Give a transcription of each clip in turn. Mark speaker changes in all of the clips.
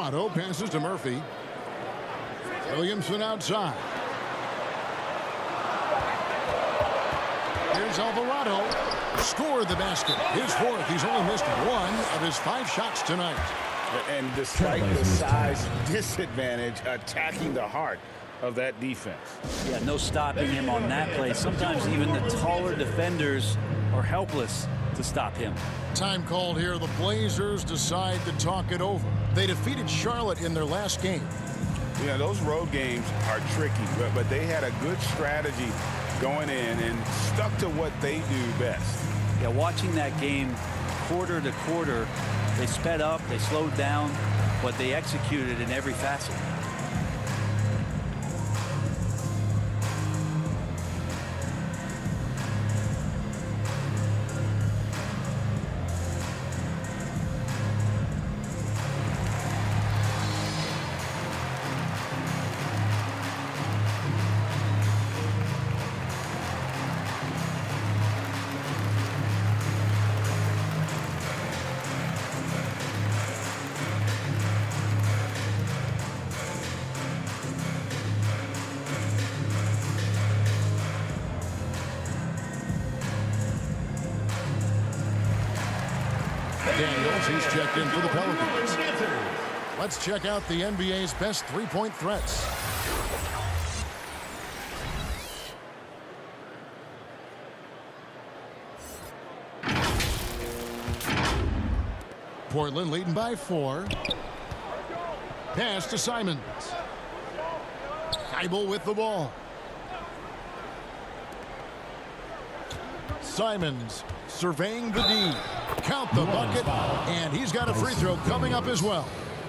Speaker 1: Alvarado passes to Murphy. Williamson outside. Here's Alvarado. Scored the basket. His fourth. He's only missed one of his 5 shots tonight.
Speaker 2: And despite the size disadvantage, attacking the heart of that defense.
Speaker 3: Yeah, no stopping him on that play. Sometimes even the taller defenders are helpless to stop him.
Speaker 1: Time called here. The Blazers decide to talk it over. They defeated Charlotte in their last game.
Speaker 2: Yeah, those road games are tricky, but they had a good strategy going in and stuck to what they do best.
Speaker 3: Yeah, watching that game quarter to quarter, they sped up, they slowed down, but they executed in every facet.
Speaker 1: Daniels, he's checked in for the Pelicans. Let's check out the NBA's best three-point threats. Portland leading by 4. Pass to Simons. Thibault with the ball. Simons surveying the D. Count the bucket, and he's got a free throw coming up as well.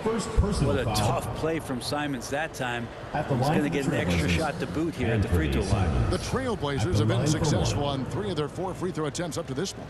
Speaker 3: What a tough play from Simons that time. He's going to get an extra shot to boot here at the free throw line.
Speaker 1: The Trailblazers have been successful on 3 of their 4 free throw attempts up to this point.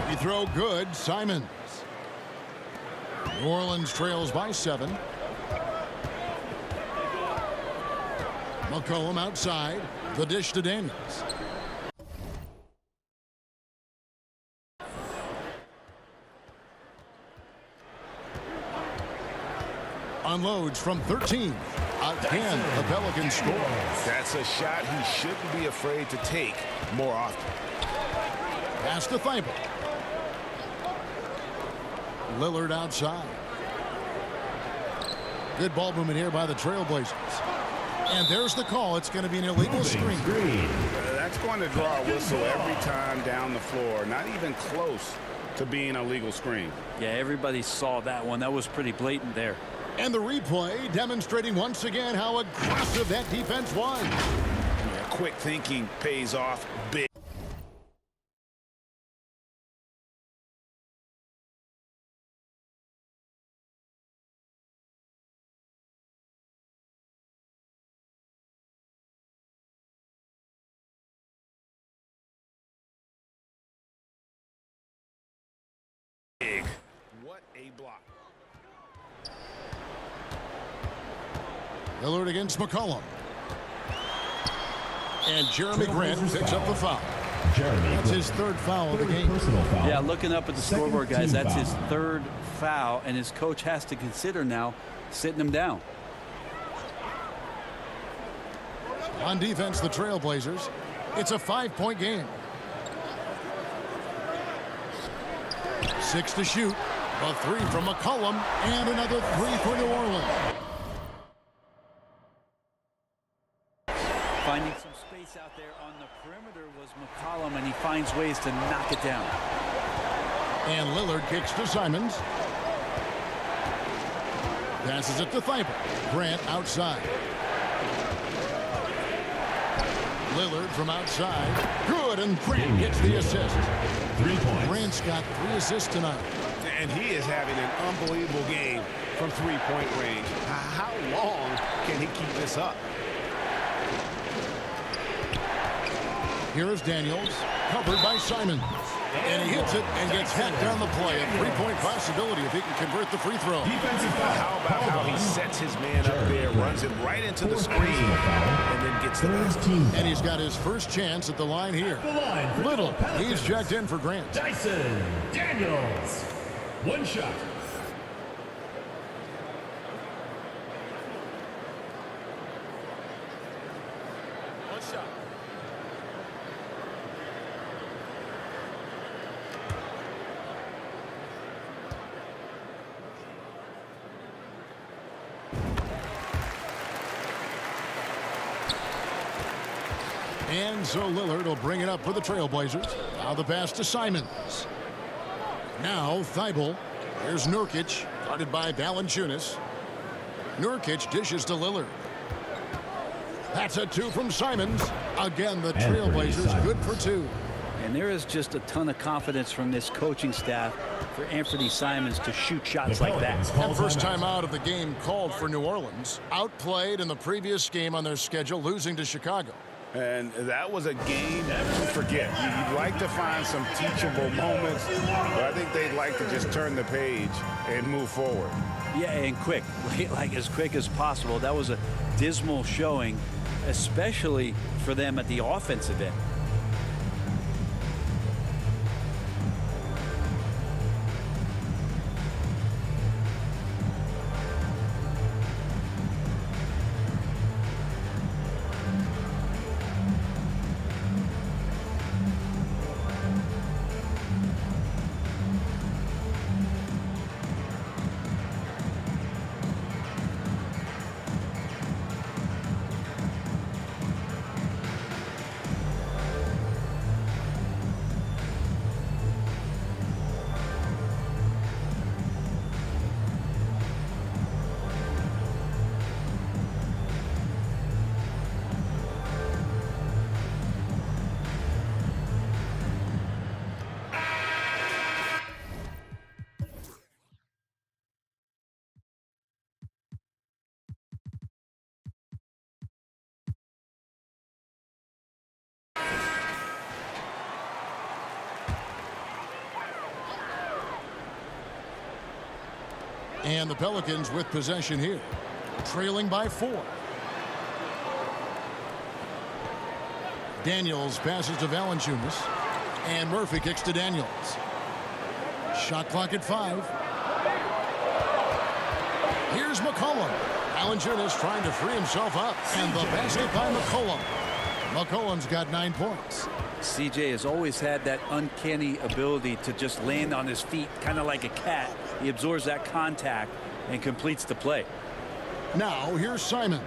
Speaker 1: Free throw good. Simons. New Orleans trails by 7. McCollum outside. The dish to Daniels. Unloads from 13. Again, the Pelicans score.
Speaker 2: That's a shot he shouldn't be afraid to take more often.
Speaker 1: Pass to Thibault. Lillard outside. Good ball movement here by the Trailblazers. And there's the call. It's going to be an illegal screen.
Speaker 2: That's going to draw a whistle every time down the floor. Not even close to being a legal screen.
Speaker 3: Yeah, everybody saw that one. That was pretty blatant there.
Speaker 1: And the replay demonstrating once again how aggressive that defense was.
Speaker 2: Yeah, quick thinking pays off big. What a block.
Speaker 1: Lillard against McCollum. And Jeremy Grant picks up the foul. That's his 3rd foul of the game.
Speaker 3: Yeah, looking up at the scoreboard, guys, that's his 3rd foul, and his coach has to consider now sitting him down.
Speaker 1: On defense, the Trailblazers. It's a 5-point game. 6 to shoot. A 3 from McCollum, and another 3 for New Orleans.
Speaker 3: Finding some space out there on the perimeter was McCollum, and he finds ways to knock it down. And
Speaker 1: Lillard kicks to Simons. Passes it to Thibault. Grant outside. Lillard from outside. Good, and Grant gets the assist.
Speaker 4: 3 points.
Speaker 1: Grant's got 3 assists tonight.
Speaker 2: And he is having an unbelievable game from three-point range. How long can he keep this up?
Speaker 1: Here is Daniels, covered by Simon. And he hits it and gets hacked down the play. A 3-point possibility if he can convert the free throw.
Speaker 4: Defensive foul.
Speaker 2: How about how he sets his man up there, runs him right into the screen, and then gets the basket.
Speaker 1: And he's got his first chance at the line here. Little, he's checked in for Grant.
Speaker 4: Dyson Daniels. 1 shot.
Speaker 1: And so Lillard will bring it up for the Trailblazers. Now the pass to Simons. Now Thibault. Here's Nurkic, guarded by Valanciunas. Nurkic dishes to Lillard. That's a 2 from Simons. Again, the Trailblazers good for 2.
Speaker 3: And there is just a ton of confidence from this coaching staff for Anthony Simons to shoot shots like that.
Speaker 1: And first time out of the game called for New Orleans. Outplayed in the previous game on their schedule, losing to Chicago.
Speaker 2: And that was a game to forget. You'd like to find some teachable moments, but I think they'd like to just turn the page and move forward.
Speaker 3: Yeah, and quick, like as quick as possible. That was a dismal showing, especially for them at the offensive end.
Speaker 1: And the Pelicans with possession here, trailing by 4. Daniels passes to Valanciunas, and Murphy kicks to Daniels. Shot clock at 5. Here's McCollum. Valanciunas trying to free himself up, and the basket by McCollum. McCollum's got 9 points.
Speaker 3: CJ has always had that uncanny ability to just land on his feet, kind of like a cat. He absorbs that contact and completes the play.
Speaker 1: Now here's Simons.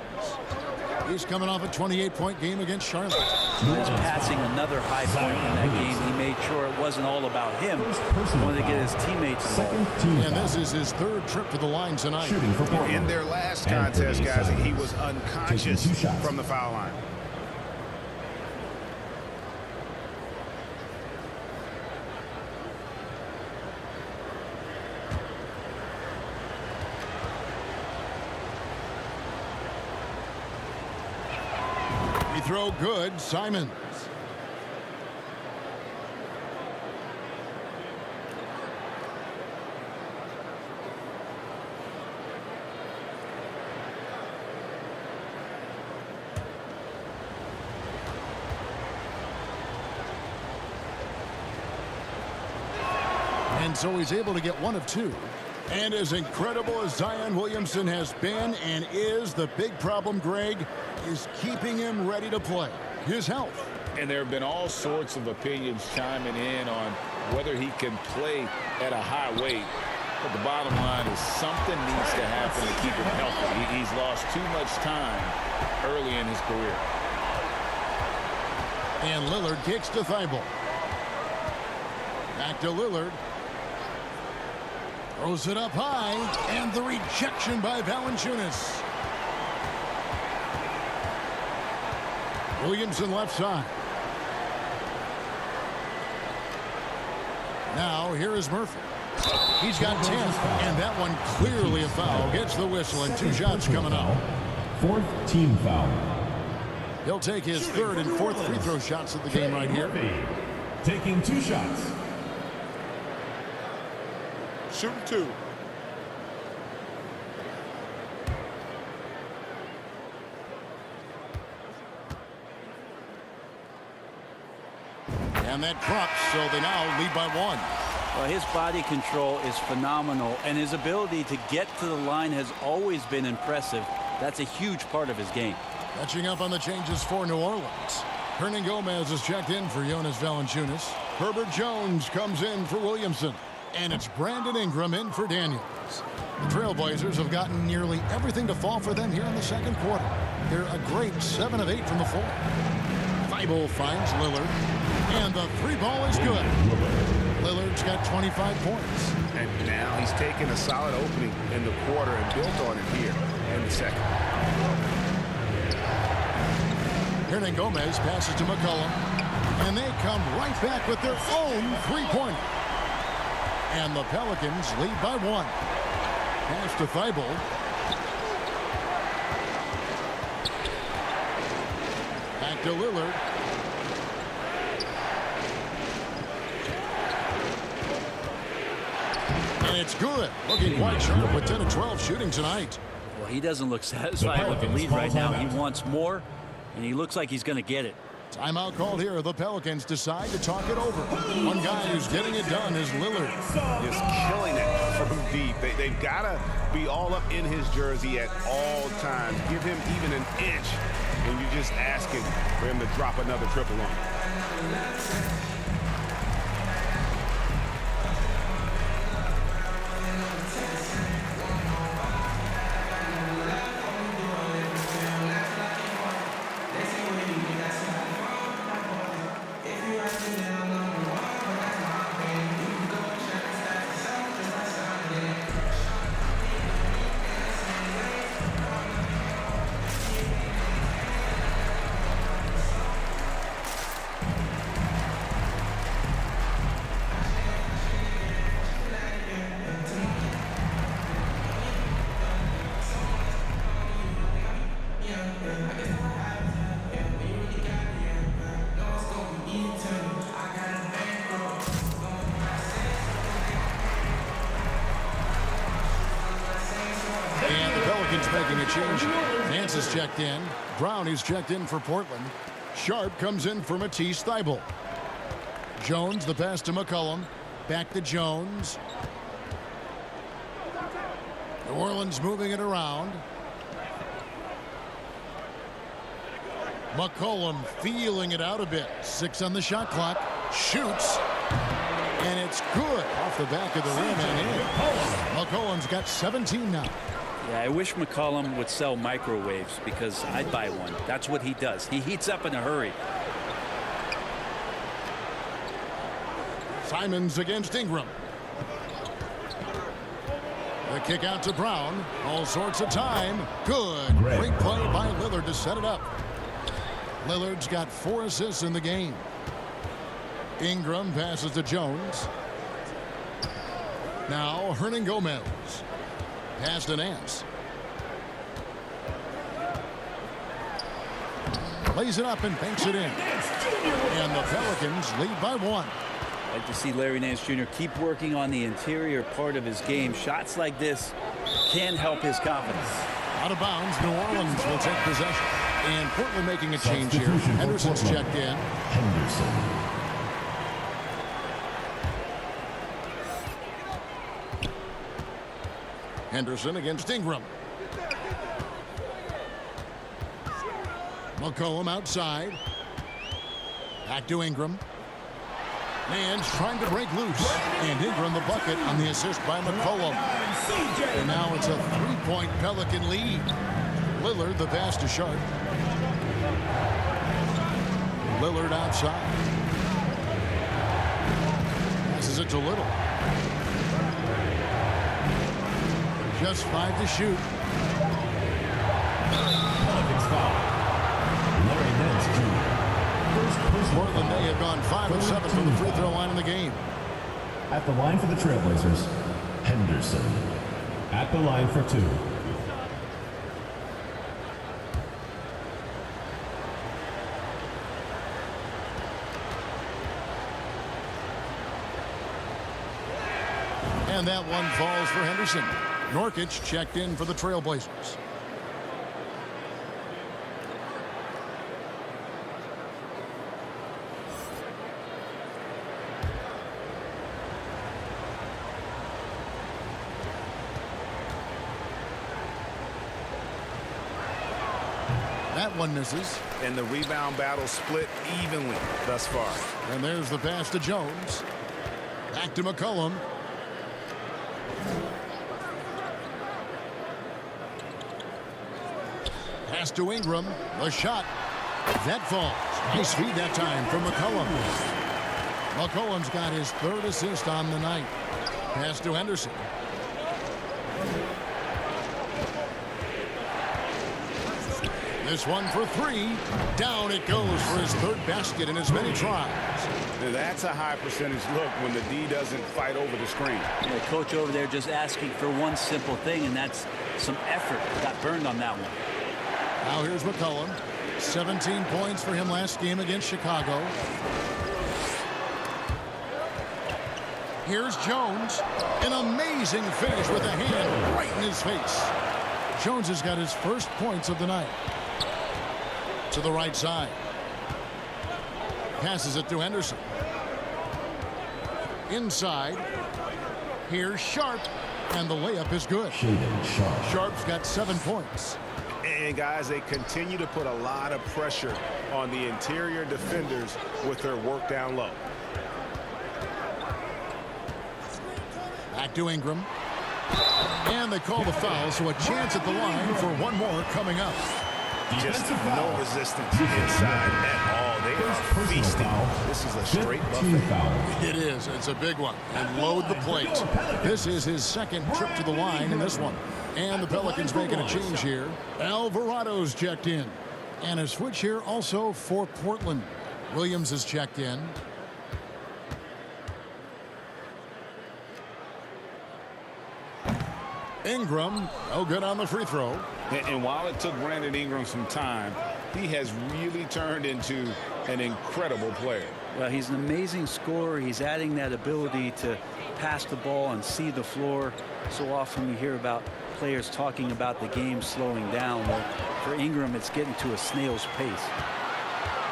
Speaker 1: He's coming off a 28-point game against Charlotte.
Speaker 3: He's passing another high point in that game. He made sure it wasn't all about him. He wanted to get his teammates involved.
Speaker 1: And this is his 3rd trip to the line tonight.
Speaker 2: In their last contest, guys, he was unconscious from the foul line.
Speaker 1: Throw good, Simons. And so he's able to get 1 of 2. And as incredible as Zion Williamson has been and is, the big problem, Greg, is keeping him ready to play. His health.
Speaker 5: And there have been all sorts of opinions chiming in on whether he can play at a high weight. But the bottom line is something needs to happen to keep him healthy. He's lost too much time early in his career.
Speaker 1: And Lillard kicks to Thibault. Back to Lillard. Throws it up high, and the rejection by Valanciunas. Williamson left side. Now here is Murphy. He's got 10, and that one clearly a foul. Gets the whistle, and 2 shots coming out.
Speaker 4: 4th team foul.
Speaker 1: He'll take his 3rd and 4th free throw shots of the game right here.
Speaker 4: Taking 2 shots.
Speaker 2: Shooting 2.
Speaker 1: And that drops, so they now lead by 1.
Speaker 3: Well, his body control is phenomenal, and his ability to get to the line has always been impressive. That's a huge part of his game.
Speaker 1: Catching up on the changes for New Orleans. Hernan Gomez is checked in for Jonas Valanciunas. Herbert Jones comes in for Williamson. And it's Brandon Ingram in for Daniels. The Trailblazers have gotten nearly everything to fall for them here in the second quarter. They're a great 7 of 8 from the floor. Thibault finds Lillard. And the 3-ball is good. Lillard's got 25 points.
Speaker 2: And now he's taken a solid opening in the quarter and built on it here in the second.
Speaker 1: Hernan Gomez passes to McCollum. And they come right back with their own 3-pointer. And the Pelicans lead by 1. Pass to Thibault. Back to Lillard. And it's good. Looking quite sharp with 10 of 12 shooting tonight.
Speaker 3: Well, he doesn't look satisfied with the lead right now. He wants more, and he looks like he's going to get it.
Speaker 1: Timeout called here. The Pelicans decide to talk it over. One guy who's getting it done is Lillard.
Speaker 2: Just killing it from deep. They've got to be all up in his jersey at all times. Give him even an inch, and you're just asking for him to drop another triple on him.
Speaker 1: Making a change. Nance is checked in. Brown is checked in for Portland. Sharp comes in for Matisse Thybulle. Jones, the pass to McCollum. Back to Jones. New Orleans moving it around. McCollum feeling it out a bit. 6 on the shot clock. Shoots. And it's good off the back of the rim and in. McCollum's got 17 now.
Speaker 3: Yeah, I wish McCollum would sell microwaves because I'd buy one. That's what he does. He heats up in a hurry.
Speaker 1: Simons against Ingram. The kick out to Brown. All sorts of time. Good. Great play by Lillard to set it up. Lillard's got 4 assists in the game. Ingram passes to Jones. Now Hernan Gomez. Pass to Nance. Lays it up and banks it in. And the Pelicans lead by 1.
Speaker 3: I'd like to see Larry Nance Jr. keep working on the interior part of his game. Shots like this can help his confidence.
Speaker 1: Out of bounds, New Orleans will take possession. And Portland making a change here. Henderson's checked in.
Speaker 4: Henderson.
Speaker 1: Henderson against Ingram. McCollum outside. Back to Ingram. Nance trying to break loose. And Ingram the bucket on the assist by McCollum. And now it's a 3-point Pelican lead. Lillard the pass to Sharp. Lillard outside. Passes it to Little. Just 5 to shoot.
Speaker 4: Pelicans foul. Larry Nance Jr. First personal
Speaker 1: Portland,
Speaker 4: foul.
Speaker 1: they have gone 5 of 7 from the free throw line in the game.
Speaker 4: At the line for the Trailblazers, Henderson. At the line for 2.
Speaker 1: And that one falls for Henderson. Nurkic checked in for the Trailblazers. That one misses.
Speaker 2: And the rebound battle split evenly thus far.
Speaker 1: And there's the pass to Jones. Back to McCollum. Pass to Ingram. The shot. That falls. Nice feed that time from McCollum. McCollum's got his 3rd assist on the night. Pass to Henderson. This one for 3. Down it goes for his 3rd basket in as many tries.
Speaker 2: Now, that's a high percentage look when the D doesn't fight over the screen.
Speaker 3: The coach over there just asking for one simple thing, and that's some effort. Got burned on that one.
Speaker 1: Now here's McCollum. 17 points for him last game against Chicago. Here's Jones. An amazing finish with a hand right in his face. Jones has got his 1st points of the night. To the right side. Passes it to Henderson. Inside. Here's Sharp. And the layup is good.
Speaker 4: Shaden Sharp.
Speaker 1: Sharp's got 7 points.
Speaker 2: And guys, they continue to put a lot of pressure on the interior defenders with their work down low.
Speaker 1: Back to Ingram. And they call the foul, so a chance at the line for one more coming up.
Speaker 2: Just no resistance inside at all. They are
Speaker 4: Personal
Speaker 2: feasting.
Speaker 4: foul.
Speaker 2: This is a straight
Speaker 4: 15
Speaker 2: buffet.
Speaker 4: foul.
Speaker 1: It is. It's a big one. And load the plate. This is his 2nd trip to the line in this one. And the Pelicans making a change here. Alvarado's checked in. And a switch here also for Portland. Williams is checked in. Ingram, no good on the free throw.
Speaker 5: And while it took Brandon Ingram some time, he has really turned into an incredible player.
Speaker 3: Well, he's an amazing scorer. He's adding that ability to pass the ball and see the floor. So often you hear about players talking about the game slowing down. Well, for Ingram, it's getting to a snail's pace.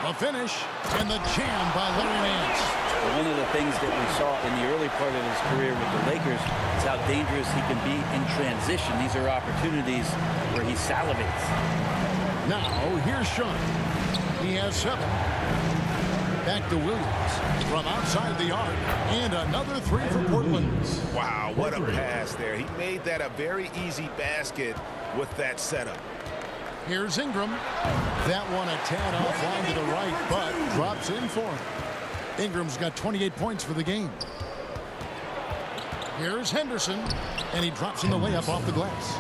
Speaker 1: The finish and the jam by Larry Nance.
Speaker 3: One of the things that we saw in the early part of his career with the Lakers is how dangerous he can be in transition. These are opportunities where he salivates.
Speaker 1: Now, here's Sharp. He has 7. Back to Williams from outside the arc. And another 3 for Portland.
Speaker 2: Wow, what a pass there. He made that a very easy basket with that setup.
Speaker 1: Here's Ingram. That one a tad offline to the right, but drops in for him. Ingram's got 28 points for the game. Here's Henderson, and he drops in the layup off the glass.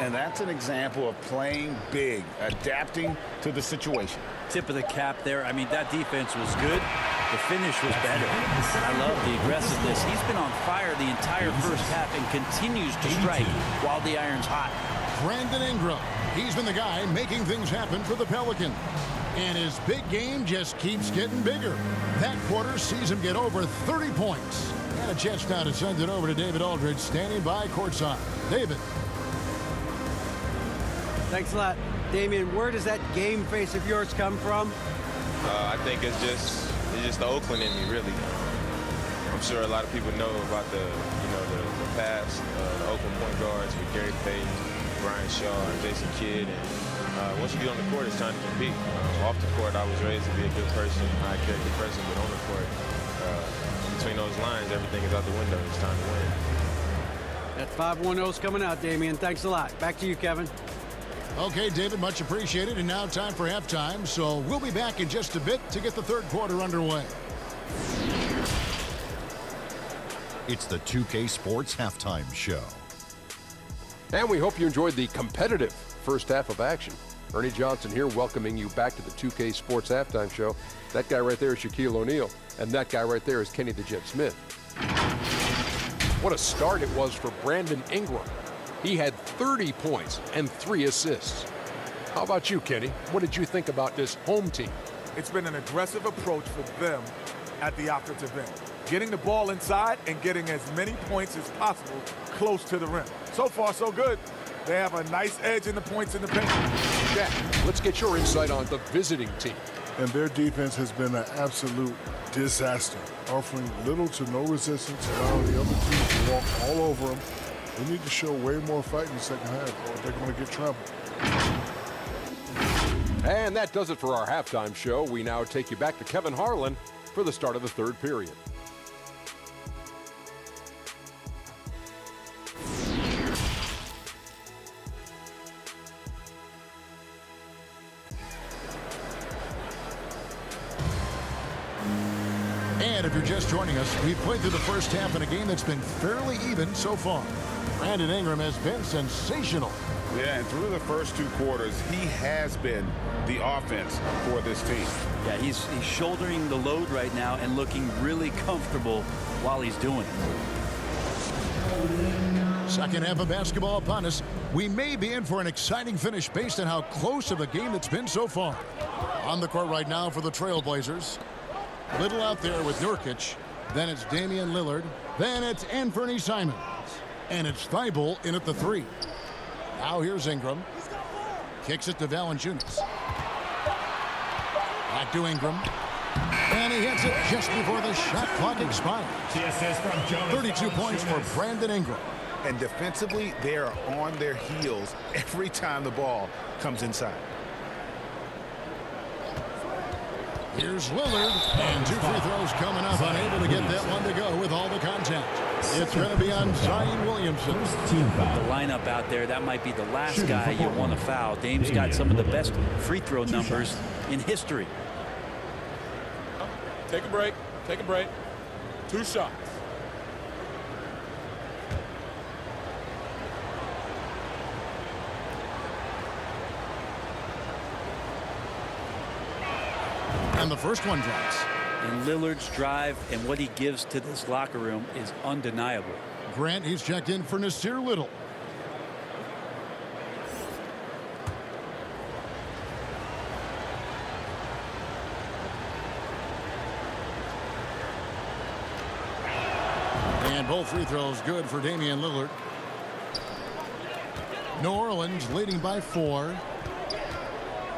Speaker 5: And that's an example of playing big, adapting to the situation.
Speaker 3: Tip of the cap there. I mean, that defense was good. The finish was better. I love the aggressiveness. He's been on fire the entire first half and continues to strike while the iron's hot.
Speaker 1: Brandon Ingram. He's been the guy making things happen for the Pelicans. And his big game just keeps getting bigger. That quarter sees him get over 30 points. And a chance now to send it over to David Aldridge, standing by courtside. David.
Speaker 6: Thanks a lot. Damian, where does that game face of yours come from?
Speaker 7: I think it's just the Oakland in me, really. I'm sure a lot of people know about the past, the Oakland point guards with Gary Payton, Brian Shaw, and Jason Kidd. And once you get on the court, it's time to compete. Off the court, I was raised to be a good person, high character person, but on the court, between those lines, everything is out the window. It's time to win.
Speaker 6: That 5-1-0's coming out, Damian. Thanks a lot. Back to you, Kevin.
Speaker 1: Okay, David, much appreciated. And now time for halftime. So we'll be back in just a bit to get the third quarter underway.
Speaker 8: It's the 2K Sports Halftime Show. And we hope you enjoyed the competitive first half of action. Ernie Johnson here, welcoming you back to the 2K Sports Halftime Show. That guy right there is Shaquille O'Neal, and that guy right there is Kenny the Jet Smith. What a start it was for Brandon Ingram. He had 30 points and 3 assists. How about you, Kenny? What did you think about this home team?
Speaker 9: It's been an aggressive approach for them at the offensive end. Getting the ball inside and getting as many points as possible close to the rim. So far, so good. They have a nice edge in the points in the paint.
Speaker 8: Jack, let's get your insight on the visiting team.
Speaker 10: And their defense has been an absolute disaster, offering little to no resistance, allowing the other team to walk all over them. They need to show way more fight in the second half, or they're going to get trampled.
Speaker 8: And that does it for our halftime show. We now take you back to Kevin Harlan for the start of the third period.
Speaker 1: And if you're just joining us, we've played through the first half in a game that's been fairly even so far. Brandon Ingram has been sensational.
Speaker 2: Yeah, and through the first 2 quarters, he has been the offense for this team.
Speaker 3: Yeah, he's shouldering the load right now and looking really comfortable while he's doing it.
Speaker 1: Second half of basketball upon us. We may be in for an exciting finish based on how close of a game it's been so far. On the court right now for the Trailblazers. Little out there with Nurkic. Then it's Damian Lillard. Then it's Anthony Simons. And it's Thibault in at the 3. Now here's Ingram. Kicks it to Valanciunas. Back to Ingram. And he hits it just before the shot clock expires. 32 points for Brandon Ingram.
Speaker 2: And defensively, they are on their heels every time the ball comes inside.
Speaker 1: Here's Lillard, and 2 free throws coming up, unable to get that one to go with all the contact. It's going to be on Zion Williamson.
Speaker 3: The lineup out there, that might be the last guy you want to foul. Dame's got some of the best free throw numbers in history.
Speaker 5: Take a break. Take a break. 2 shots.
Speaker 1: And the first one drops.
Speaker 3: And Lillard's drive and what he gives to this locker room is undeniable.
Speaker 1: Grant, he's checked in for Nasir Little. And both free throws good for Damian Lillard. New Orleans leading by 4.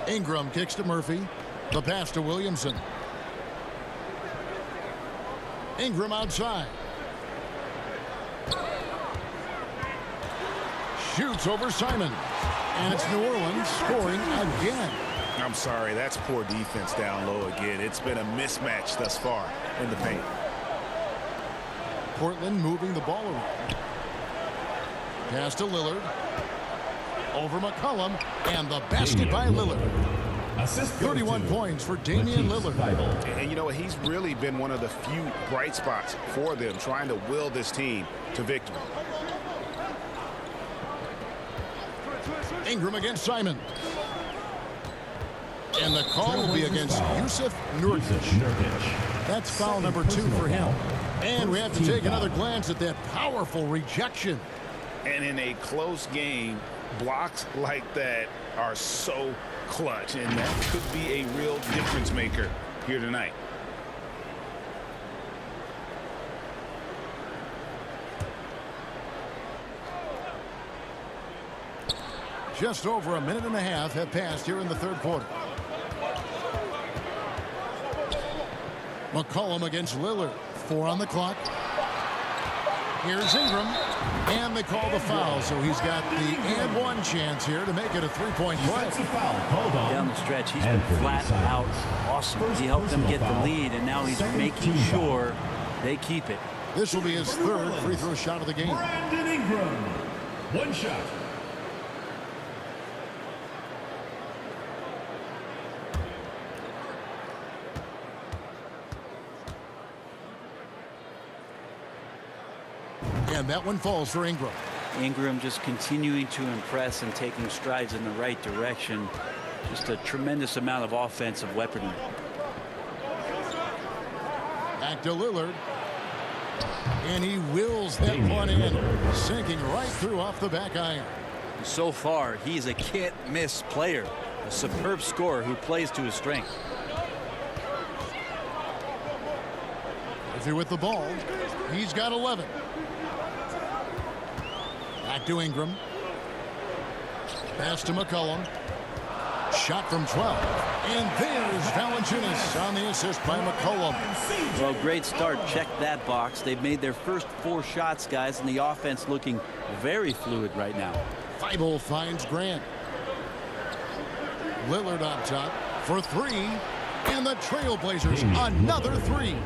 Speaker 1: Ingram kicks to Murphy. The pass to Williamson. Ingram outside. Shoots over Simon. And it's New Orleans scoring again.
Speaker 2: I'm sorry, that's poor defense down low again. It's been a mismatch thus far in the paint.
Speaker 1: Portland moving the ball around. Pass to Lillard. Over McCollum. And the basket by Lillard. 31 points for Damian Lillard.
Speaker 2: And you know what? He's really been one of the few bright spots for them, trying to will this team to victory.
Speaker 1: Ingram against Simon. And the call will be against Yusuf Nurkic. That's foul number 2 for him. And we have to take another glance at that powerful rejection.
Speaker 2: And in a close game, blocks like that are so clutch, and that could be a real difference maker here tonight.
Speaker 1: Just over a minute and a half have passed here in the third quarter. McCollum against Lillard. 4 on the clock. Here's Ingram. And they call the foul, so he's got the and 1 chance here to make it a 3-point play.
Speaker 3: Down the stretch, he's been flat out awesome. He helped them get the lead, and now he's making sure they keep it.
Speaker 1: This will be his 3rd free throw shot of the game.
Speaker 4: Brandon Ingram. 1 shot.
Speaker 1: And that one falls for Ingram.
Speaker 3: Ingram just continuing to impress and taking strides in the right direction. Just a tremendous amount of offensive weaponry.
Speaker 1: Back to Lillard. And he wills that one in, sinking right through off the back iron.
Speaker 3: So far, he's a can't-miss player, a superb scorer who plays to his strength.
Speaker 1: Murphy with the ball. He's got 11. Back to Ingram. Pass to McCollum. Shot from 12. And there's Valanciunas on the assist by McCollum.
Speaker 3: Well, great start. Check that box. They've made their first 4 shots, guys, and the offense looking very fluid right now.
Speaker 1: Thibault finds Grant. Lillard on top for 3. And the Trailblazers another 3.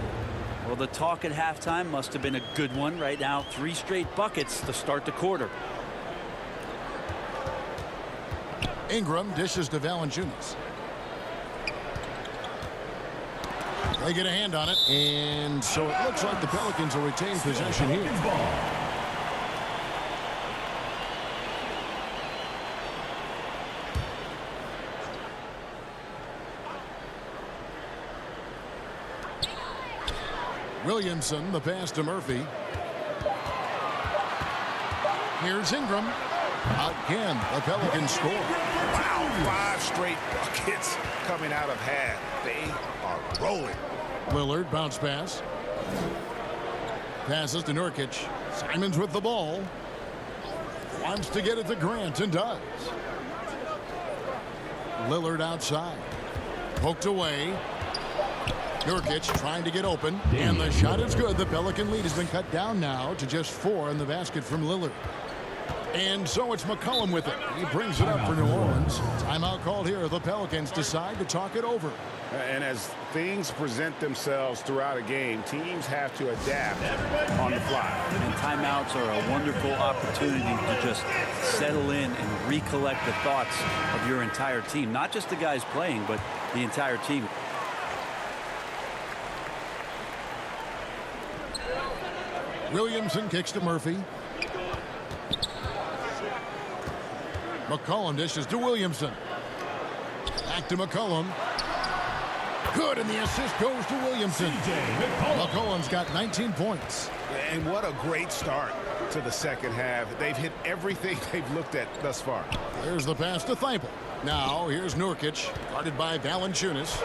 Speaker 3: Well, the talk at halftime must have been a good one. Right now, 3 straight buckets to start the quarter.
Speaker 1: Ingram dishes to Valanciunas. They get a hand on it, and so it looks like the Pelicans will retain possession here. Williamson, the pass to Murphy. Here's Ingram. Again, the Pelicans score.
Speaker 2: Wow, 5 straight buckets coming out of half. They are rolling.
Speaker 1: Lillard bounce pass. Passes to Nurkic. Simons with the ball. Wants to get it to Grant and does. Lillard outside. Poked away. Nurkic trying to get open. And the shot is good. The Pelican lead has been cut down now to just 4 in the basket from Lillard. And so it's McCollum with it. He brings it up for New Orleans. Timeout called here. The Pelicans decide to talk it over.
Speaker 2: And as things present themselves throughout a game, teams have to adapt on the fly.
Speaker 3: And timeouts are a wonderful opportunity to just settle in and recollect the thoughts of your entire team. Not just the guys playing, but the entire team.
Speaker 1: Williamson kicks to Murphy. McCollum dishes to Williamson. Back to McCollum. Good, and the assist goes to Williamson. McCollum's got 19 points.
Speaker 2: And what a great start to the second half. They've hit everything they've looked at thus far.
Speaker 1: There's the pass to Thibault. Now here's Nurkic, guarded by Valanciunas.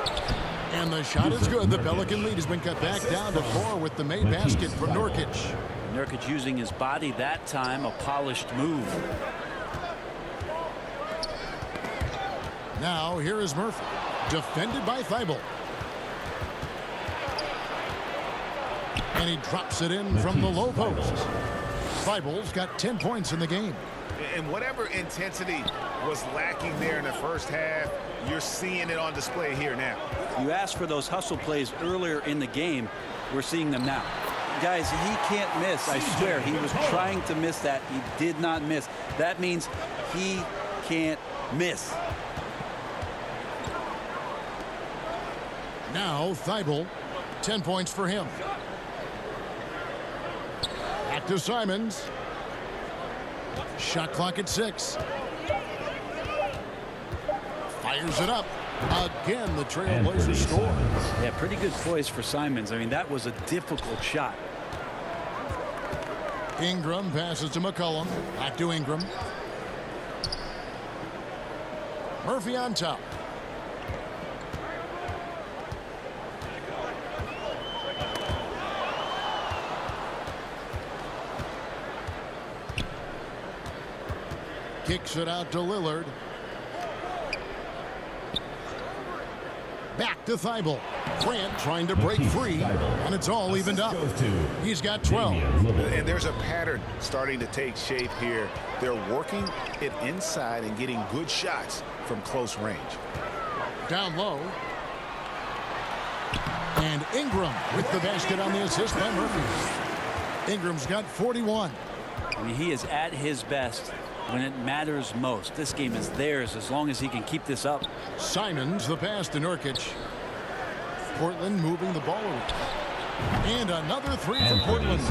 Speaker 1: And the shot is good. The Pelican lead has been cut back down to 4 with the made basket from Nurkic.
Speaker 3: Nurkic using his body that time, a polished move.
Speaker 1: Now here is Murphy, defended by Thibault. And he drops it in from the low post. Thibault's got 10 points in the game.
Speaker 2: And whatever intensity was lacking there in the first half, you're seeing it on display here now.
Speaker 3: You asked for those hustle plays earlier in the game. We're seeing them now. Guys, he can't miss. I swear, he was trying to miss that. He did not miss. That means he can't miss.
Speaker 1: Now Thibault, 10 points for him. Back to Simons. Shot clock at 6. Fires it up. Again, the Trailblazers score.
Speaker 3: Yeah, pretty good poise for Simons. I mean, that was a difficult shot.
Speaker 1: Ingram passes to McCollum. Back to Ingram. Murphy on top. Kicks it out to Lillard. Back to Thibault. Grant trying to break free, and it's all evened up. He's got 12.
Speaker 2: And there's a pattern starting to take shape here. They're working it inside and getting good shots from close range.
Speaker 1: Down low. And Ingram with the basket on the assist by Murphy. Ingram's got 41.
Speaker 3: I mean, he is at his best when it matters most. This game is theirs as long as he can keep this up.
Speaker 1: Simons, the pass to Nurkic. Portland moving the ball around. And another three for Portland.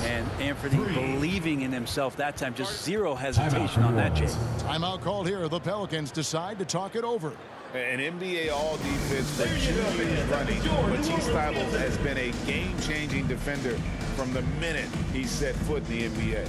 Speaker 3: And Anthony believing in himself that time. Just zero hesitation on that, Jay.
Speaker 1: Timeout called here. The Pelicans decide to talk it over.
Speaker 5: An NBA all-defense for June running. Matisse Thybulle has been a game-changing defender from the minute he set foot in the NBA.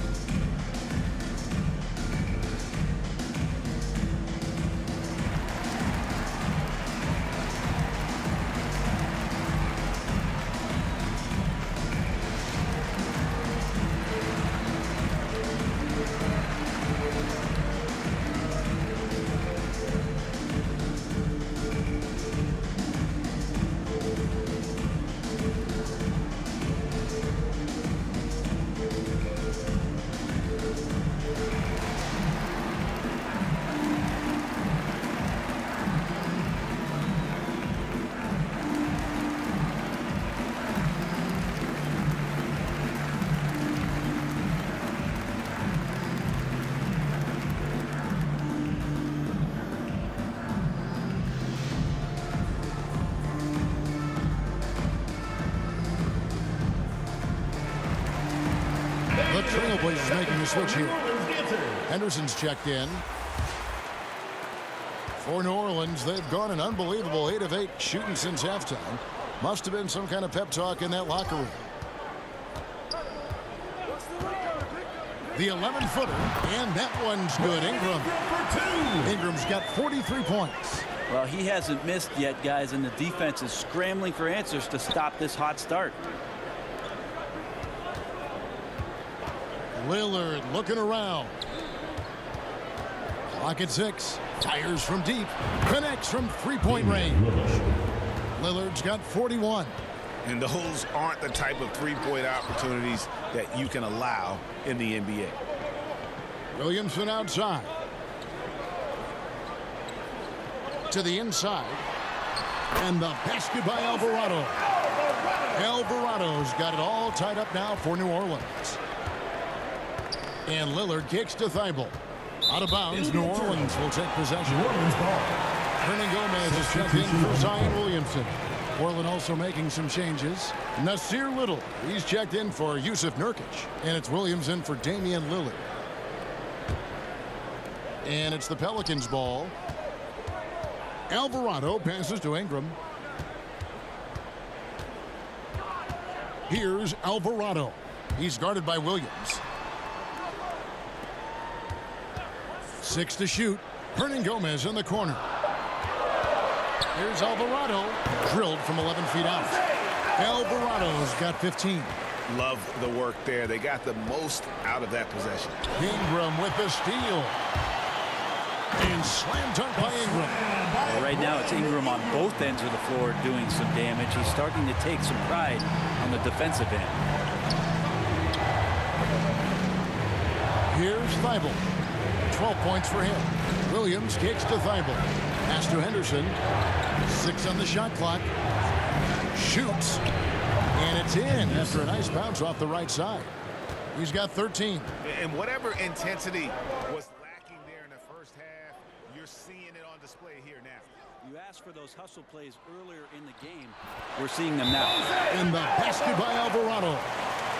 Speaker 1: The Trailblazers making a switch here. Henderson's checked in. For New Orleans, they've gone an unbelievable 8 of 8 shooting since halftime. Must have been some kind of pep talk in that locker room. The 11-footer, and that one's good. Ingram's got 43 points.
Speaker 3: Well, he hasn't missed yet, guys, and the defense is scrambling for answers to stop this hot start.
Speaker 1: Lillard looking around. Clock at 6. Fires from deep. Connects from three-point range. Lillard's got 41.
Speaker 5: And those aren't the type of three-point opportunities that you can allow in the NBA.
Speaker 1: Williamson outside. To the inside. And the basket by Alvarado. Alvarado's got it all tied up now for New Orleans. And Lillard kicks to Thybulle. Out of bounds, New Orleans will take possession. Hernan Gomez is checked in for Zion Williamson. Portland also making some changes. Nasir Little, he's checked in for Yusuf Nurkic. And it's Williams in for Damian Lillard. And it's the Pelicans ball. Alvarado passes to Ingram. Here's Alvarado. He's guarded by Williams. 6 to shoot. Hernan Gomez in the corner. Here's Alvarado. Drilled from 11 feet out. Alvarado's got 15.
Speaker 5: Love the work there. They got the most out of that possession.
Speaker 1: Ingram with the steal. And slam dunk by Ingram.
Speaker 3: Well, right now it's Ingram on both ends of the floor doing some damage. He's starting to take some pride on the defensive end.
Speaker 1: Here's Thybulle. 12 points for him. Williams kicks to Thybulle. Pass to Henderson. 6 on the shot clock. Shoots. And it's in after a nice bounce off the right side. He's got 13.
Speaker 5: And whatever intensity was lacking there in the first half, you're seeing it on display here now.
Speaker 3: You asked for those hustle plays earlier in the game. We're seeing them now.
Speaker 1: And the basket by Alvarado.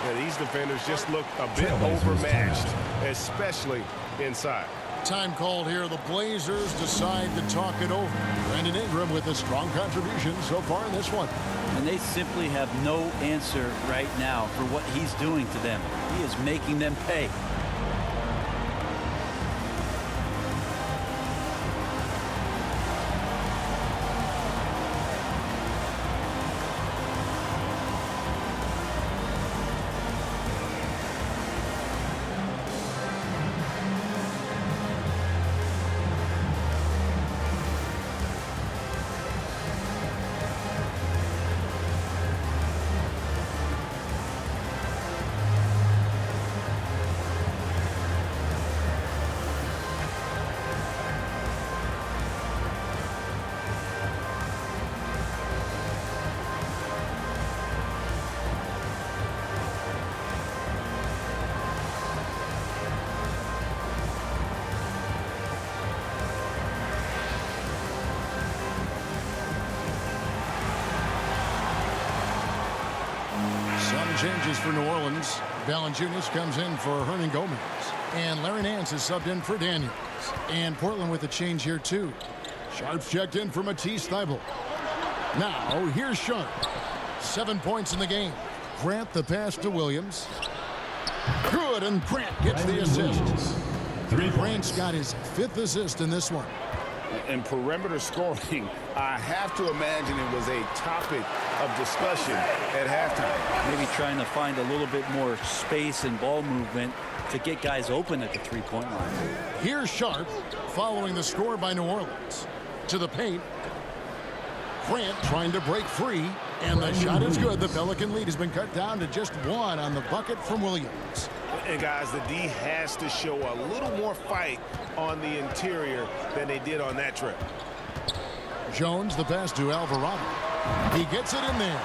Speaker 2: Yeah, these defenders just look a bit overmatched, especially inside.
Speaker 1: Time called here. The Blazers decide to talk it over. Brandon Ingram with a strong contribution so far in this one.
Speaker 3: And they simply have no answer right now for what he's doing to them. He is making them pay.
Speaker 1: changes for New Orleans. Valanciunas comes in for Hernan Gomez. And Larry Nance is subbed in for Daniels. And Portland with a change here, too. Sharp's checked in for Matisse Thybulle. Now, here's Sharp. 7 points in the game. Grant the pass to Williams. Good, and Grant gets the assist. Grant's got his 5th assist in this one.
Speaker 5: And perimeter scoring, I have to imagine it was a topic of discussion at halftime.
Speaker 3: Maybe trying to find a little bit more space and ball movement to get guys open at the three-point line.
Speaker 1: Here's Sharp following the score by New Orleans. To the paint. Grant trying to break free, and the shot is good. The Pelican lead has been cut down to just 1 on the bucket from Williams.
Speaker 2: And guys, the D has to show a little more fight on the interior than they did on that trip.
Speaker 1: Jones, the pass to Alvarado. He gets it in there.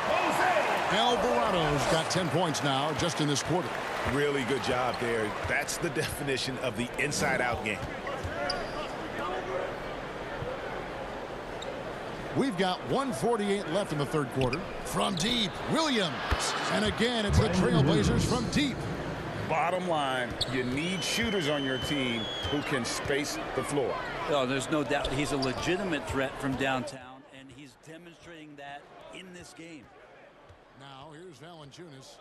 Speaker 1: Alvarado's got 10 points now just in this quarter.
Speaker 2: Really good job there. That's the definition of the inside-out game.
Speaker 1: We've got 1:48 left in the third quarter. From deep, Williams. And again, it's the Trailblazers from deep.
Speaker 5: Bottom line, you need shooters on your team who can space the floor.
Speaker 3: Oh, there's no doubt he's a legitimate threat from downtown, and he's demonstrating that in this game.
Speaker 1: Now, here's Valanciunas.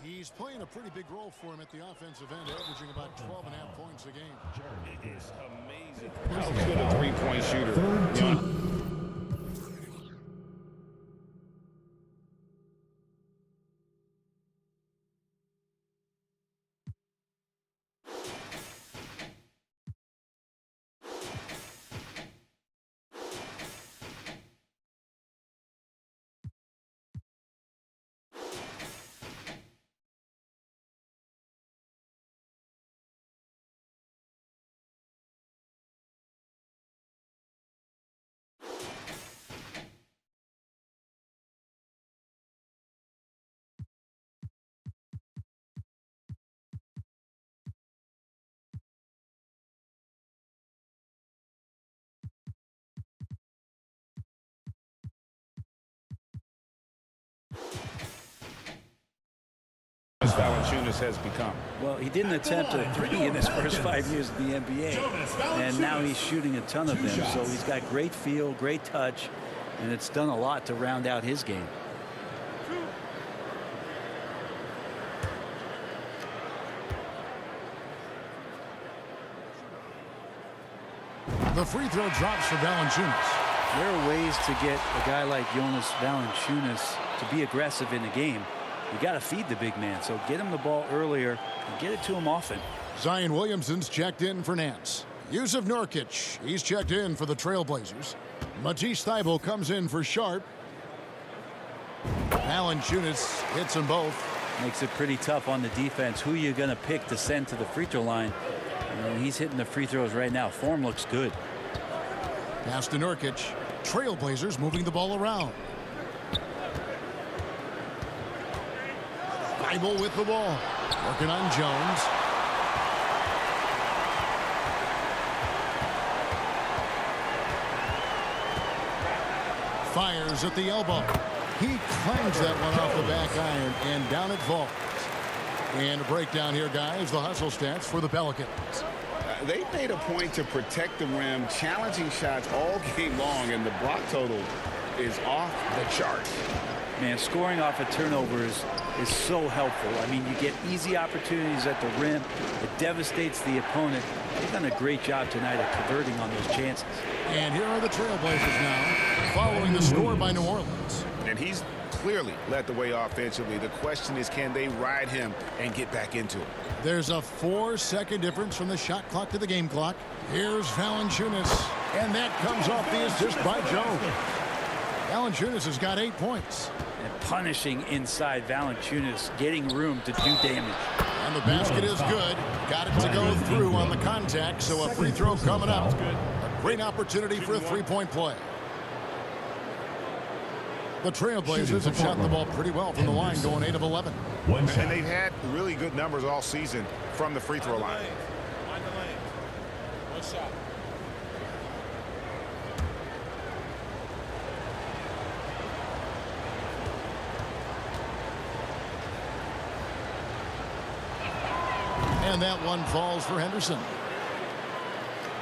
Speaker 1: He's playing a pretty big role for him at the offensive end, averaging about 12.5 points a game.
Speaker 2: It is amazing.
Speaker 5: How good a three-point shooter. Valanciunas has become.
Speaker 3: Well, he didn't attempt a 3 in his first 5 years in the NBA, and now he's shooting a ton of them. So he's got great feel, great touch, and it's done a lot to round out his game.
Speaker 1: The free throw drops for Valanciunas.
Speaker 3: There are ways to get a guy like Jonas Valanciunas to be aggressive in the game. You got to feed the big man, so get him the ball earlier and get it to him often.
Speaker 1: Zion Williamson's checked in for Nance. Yusuf Nurkic, he's checked in for the Trailblazers. Matisse Thybulle comes in for Sharp. Valanciunas hits them both.
Speaker 3: Makes it pretty tough on the defense. Who you going to pick to send to the free throw line? And he's hitting the free throws right now. Form looks good.
Speaker 1: Pass to Nurkic. Trailblazers moving the ball around. Thybulle with the ball. Working on Jones. Fires at the elbow. He clangs that one off the back iron, and down it falls. And a breakdown here, guys. The hustle stats for the Pelicans.
Speaker 5: They made a point to protect the rim, challenging shots all game long, and the block total is off the charts.
Speaker 3: Man, scoring off of turnovers is so helpful. I mean, you get easy opportunities at the rim. It devastates the opponent. They've done a great job tonight of converting on those chances.
Speaker 1: And here are the Trailblazers now, following the score by New Orleans.
Speaker 2: And he's clearly led the way offensively. The question is, can they ride him and get back into it?
Speaker 1: There's a 4-second difference from the shot clock to the game clock. Here's Valanciunas, and that comes off the assist by Jones. Valanciunas has got 8 points.
Speaker 3: And punishing inside Valanciunas, getting room to do damage.
Speaker 1: And the basket is good. Got it to go through on the contact, so a free throw coming up. A great opportunity for a three-point play. The Trailblazers have shot the ball pretty well from the line, going 8 of 11.
Speaker 2: And they've had really good numbers all season from the free throw line.
Speaker 5: One shot.
Speaker 1: And that one falls for Henderson.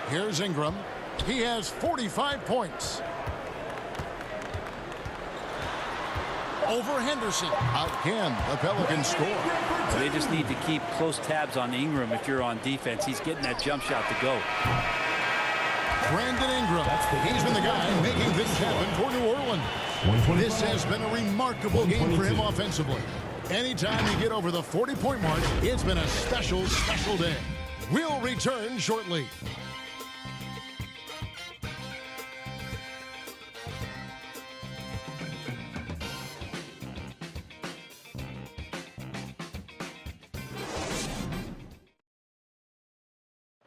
Speaker 1: Here's Ingram. He has 45 points. Over Henderson. Again, the Pelicans score.
Speaker 3: They just need to keep close tabs on Ingram if you're on defense. He's getting that jump shot to go.
Speaker 1: Brandon Ingram. He's been the guy making things happen for New Orleans. This has been a remarkable game for him offensively. Anytime you get over the 40-point mark, it's been a special, special day. We'll return shortly.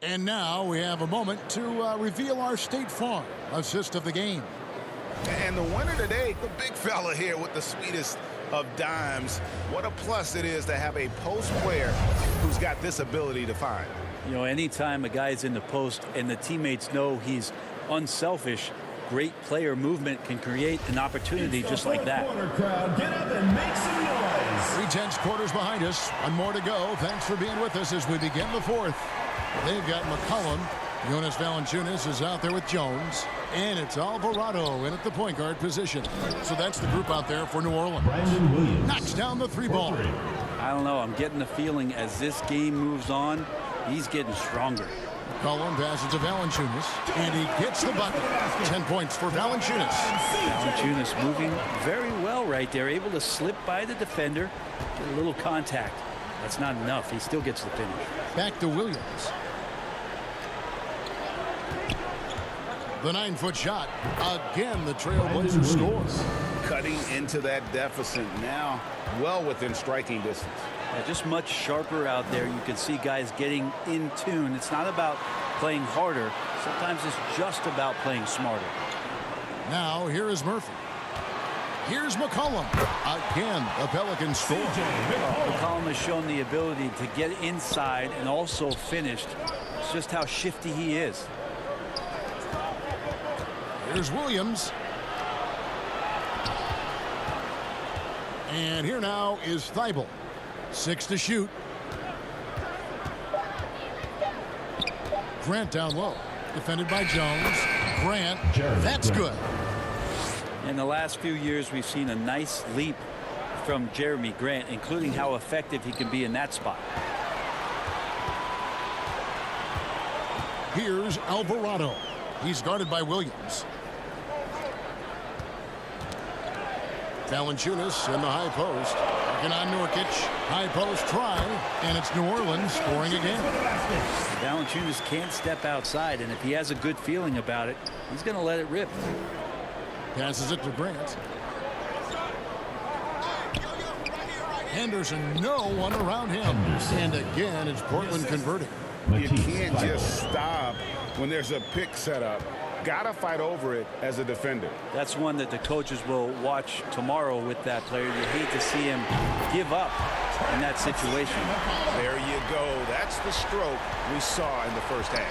Speaker 1: And now we have a moment to reveal our State Farm assist of the game.
Speaker 2: And the winner today, the big fella here with the sweetest of dimes. What a plus it is to have a post player who's got this ability to find.
Speaker 3: You know, anytime a guy's in the post and the teammates know he's unselfish, great player movement can create an opportunity just like that.
Speaker 4: Crowd, get up and make some noise.
Speaker 1: 3 tenths quarters behind us. One more to go. Thanks for being with us as we begin the fourth. They've got McCollum. Jonas Valanciunas is out there with Jones. And it's Alvarado in at the point guard position. So that's the group out there for New Orleans.
Speaker 4: Brandon Williams
Speaker 1: Knocks down the 3-ball.
Speaker 3: I don't know. I'm getting the feeling as this game moves on, he's getting stronger.
Speaker 1: McCollum passes to Valanciunas. And he gets the bucket. 10 points for Valanciunas.
Speaker 3: Valanciunas moving very well right there. Able to slip by the defender. Get a little contact. That's not enough. He still gets the finish.
Speaker 1: Back to Williams. The 9-foot shot. Again, the Trailblazers scores.
Speaker 2: Cutting into that deficit now, well within striking distance.
Speaker 3: Yeah, just much sharper out there. You can see guys getting in tune. It's not about playing harder. Sometimes it's just about playing smarter.
Speaker 1: Now, here is Murphy. Here's McCollum. Again, the Pelicans score.
Speaker 3: McCollum has shown the ability to get inside and also finished. It's just how shifty he is.
Speaker 1: Here's Williams. And here now is Thibault. 6 to shoot. Grant down low. Defended by Jones. Grant. That's good.
Speaker 3: In the last few years, we've seen a nice leap from Jeremy Grant, including how effective he can be in that spot.
Speaker 1: Here's Alvarado. He's guarded by Williams. Valanciunas in the high post. Working on Nurkic. High post try. And it's New Orleans scoring again.
Speaker 3: Valanciunas can't step outside, and if he has a good feeling about it, he's going to let it rip.
Speaker 1: Passes it to Grant. Henderson, no one around him. And again, it's Portland converting.
Speaker 2: You can't just stop when there's a pick set up. Gotta fight over it as a defender.
Speaker 3: That's one that the coaches will watch tomorrow with that player. You hate to see him give up in that situation.
Speaker 2: There you go. That's the stroke we saw in the first half.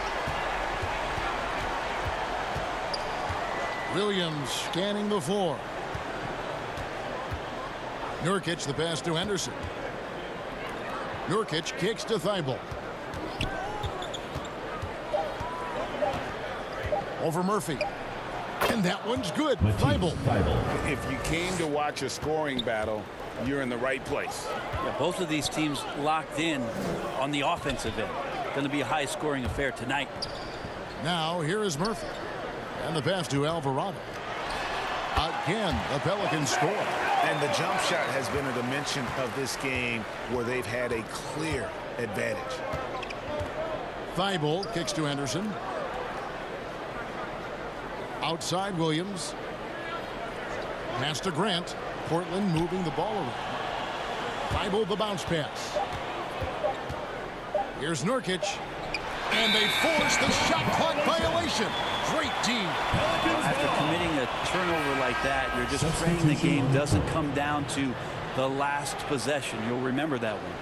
Speaker 1: Williams scanning the floor. Nurkic, the pass to Henderson. Nurkic kicks to Thibault. Over Murphy. And that one's good. Thibault.
Speaker 2: If you came to watch a scoring battle, you're in the right place.
Speaker 3: Yeah, both of these teams locked in on the offensive end. Going to be a high-scoring affair tonight.
Speaker 1: Now, here is Murphy. And the pass to Alvarado. Again, the Pelicans score.
Speaker 2: And the jump shot has been a dimension of this game where they've had a clear advantage.
Speaker 1: Thibault kicks to Henderson. Outside Williams. Pass to Grant. Portland moving the ball around. Thibault the bounce pass. Here's Nurkic. And they force the shot clock violation. Great D.
Speaker 3: After committing a turnover like that, you're just praying the game doesn't come down to the last possession. You'll remember that one.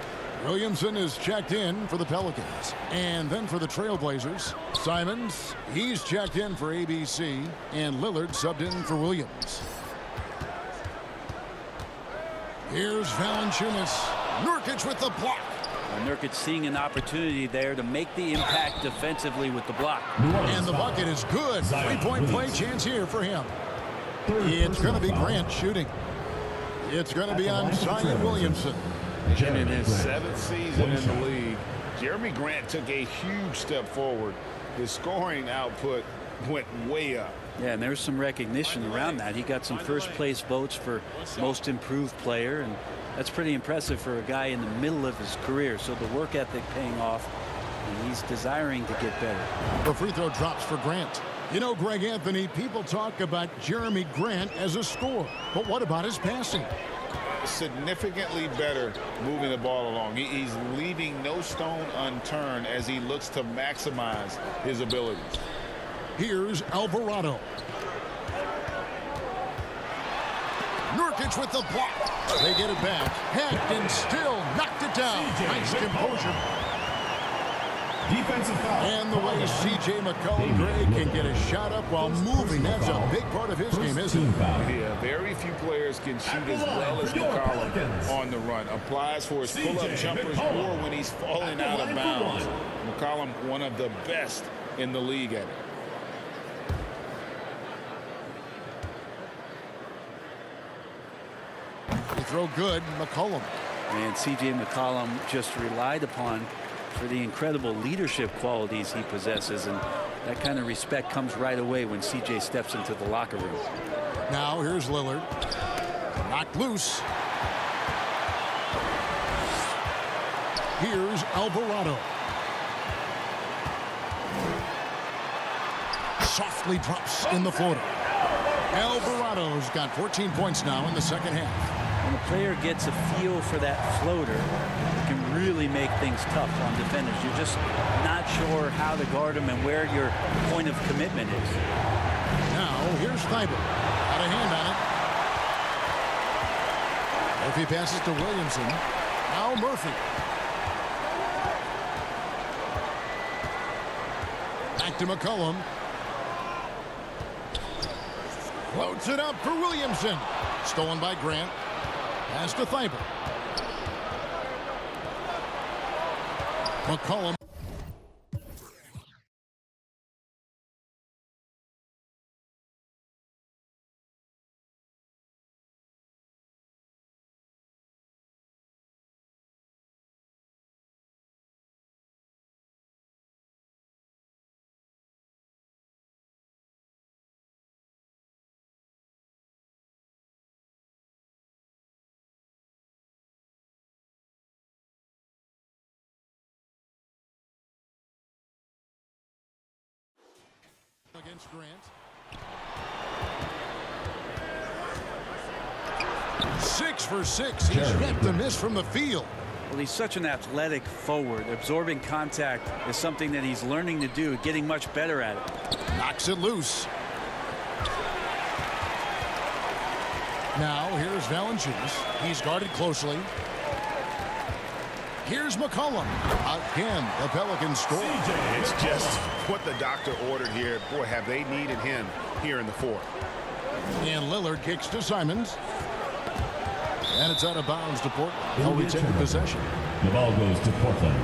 Speaker 1: Williamson is checked in for the Pelicans. And then for the Trailblazers, Simons, he's checked in for ABC. And Lillard subbed in for Williams. Here's Valanciunas. Nurkic with the block.
Speaker 3: Nurkic seeing an opportunity there to make the impact defensively with the block.
Speaker 1: And the bucket is good. Three-point play chance here for him. It's going to be Grant shooting. It's going to be on Zion Williamson.
Speaker 5: And in his 7th season in the league, Jeremy Grant took a huge step forward. His scoring output went way up.
Speaker 3: Yeah, and there's some recognition around that. He got some first-place votes for most improved player, and that's pretty impressive for a guy in the middle of his career. So the work ethic paying off, and he's desiring to get better.
Speaker 1: The free throw drops for Grant. You know, Greg Anthony, people talk about Jeremy Grant as a scorer, but what about his passing?
Speaker 5: Significantly better moving the ball along. He's leaving no stone unturned as he looks to maximize his abilities.
Speaker 1: Here's Alvarado. Nurkic with the block. They get it back. Hacked and still knocked it down. Nice composure.
Speaker 4: Defensive foul.
Speaker 1: And the way C.J. McCollum, Greg, can get a shot up while moving, that's a big part of his game, isn't it?
Speaker 5: Yeah, very few players can shoot as well as McCollum on the run. Applies for his pull-up jumpers or when he's falling out of bounds. McCollum, one of the best in the league at it.
Speaker 1: They throw good, McCollum.
Speaker 3: And C.J. McCollum just relied upon for the incredible leadership qualities he possesses, and that kind of respect comes right away when C.J. steps into the locker room.
Speaker 1: Now here's Lillard. Knocked loose. Here's Alvarado. Softly drops in the floater. Alvarado's got 14 points now in the second half.
Speaker 3: When a player gets a feel for that floater, it can really make things tough on defenders. You're just not sure how to guard them and where your point of commitment is.
Speaker 1: Now here's Thibault. Got a hand on it. Murphy passes to Williamson. Now Murphy. Back to McCollum. Floats it up for Williamson. Stolen by Grant. Pass to Thibault. McCollum. Against Grant. 6 for 6. He's yet to miss from the field.
Speaker 3: Well, he's such an athletic forward. Absorbing contact is something that he's learning to do, getting much better at it.
Speaker 1: Knocks it loose. Now here's Valanciunas. He's guarded closely. Here's McCollum. Again, the Pelicans score.
Speaker 2: It's just what the doctor ordered here. Boy, have they needed him here in the fourth.
Speaker 1: And Lillard kicks to Simons. And it's out of bounds to Portland. They'll retain possession.
Speaker 4: The ball goes to Portland.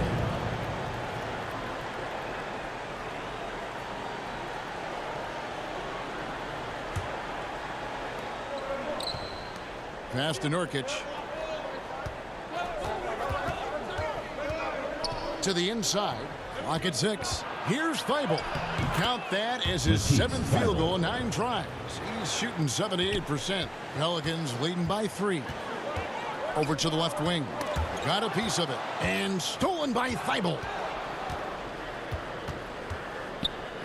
Speaker 1: Pass to Nurkic. To the inside. Clock at 6. Here's Thibault. Count that as his 7th field goal in 9 tries. He's shooting 78%. Pelicans leading by 3. Over to the left wing. Got a piece of it. And stolen by Thibault.